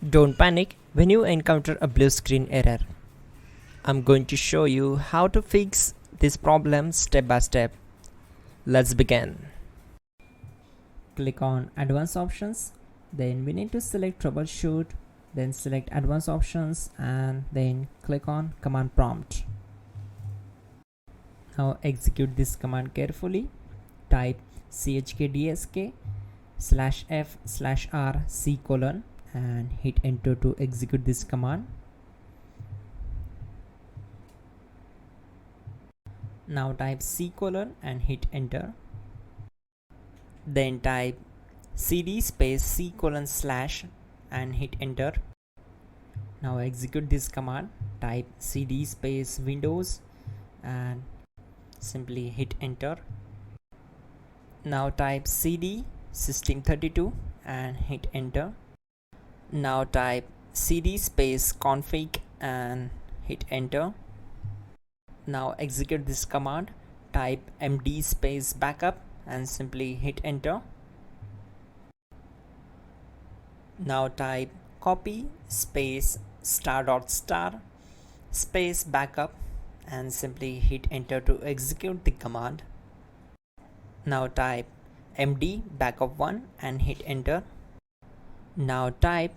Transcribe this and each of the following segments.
Don't panic when you encounter a blue screen error. I'm going to show you how to fix this problem step by step. Let's begin. Click on Advanced Options. Then we need to select Troubleshoot. Then select Advanced Options and then click on Command Prompt. Now execute this command carefully. Type chkdsk/f/r:" and hit enter to execute this command. Now type C:" and hit enter. Then type cd space C:/ and hit enter. Now execute this command. Type cd space Windows and simply hit enter. Now type cd system32 and hit enter. Now type cd space config and hit enter. Now execute this command. Type md space backup and simply hit enter. Now type copy space *** space backup and simply hit enter to execute the command. Now type md backup1 and hit enter. Now type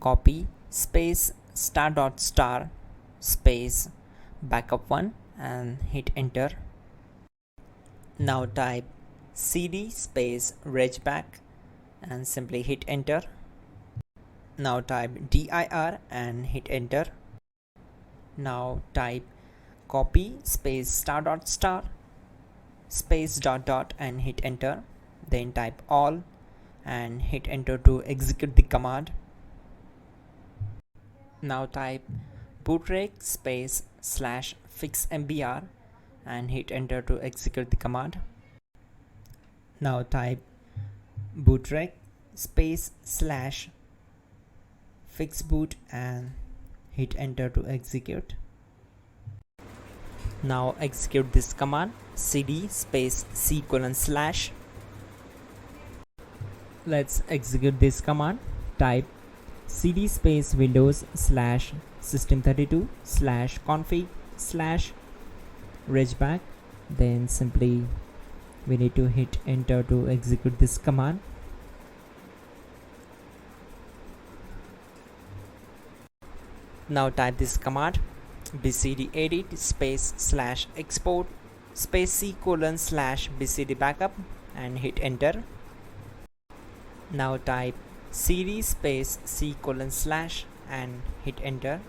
copy space ** space backup1 and hit enter. Now type cd space regback and simply hit enter. Now type dir and hit enter. Now type copy space ** space ... and hit enter. Then type all and hit enter to execute the command. Now type bootrec space /fixmbr and hit enter to execute the command. Now type bootrec space /fixboot and hit enter to execute. Now execute this command cd space C:/. Let's execute this command. Type cd space Windows /system32/config/regback. Then simply we need to hit enter to execute this command. Now type this command bcd edit space /export space C:/bcd backup and hit enter. Now type cd space C:/ and hit enter.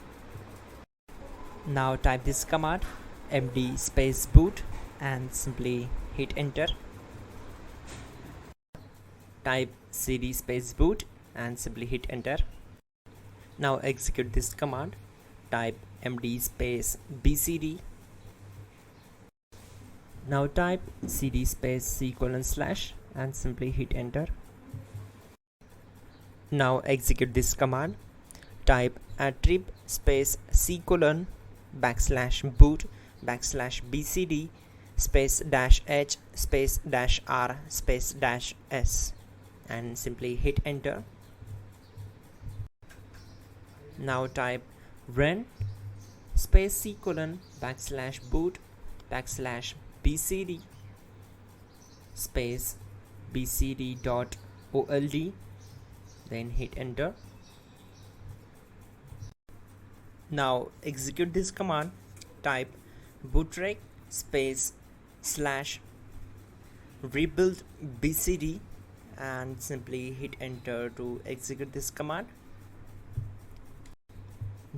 Now type this command md space boot and simply hit enter. Type cd space boot and simply hit enter. Now execute this command. Type md space bcd. Now type cd space C:/ and simply hit enter. Now execute this command. Type attrib space C:/ \boot \bcd space -h space -r space -s and simply hit enter. Now type run space C:/ \boot \bcd space bcd.old. Then hit enter. Now execute this command. Type bootrec space /rebuild bcd and simply hit enter to execute this command.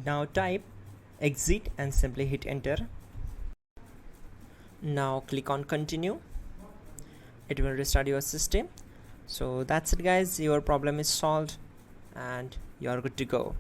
Now type exit and simply hit enter. Now click on continue. It will restart your system. So that's it guys, your problem is solved and you are good to go.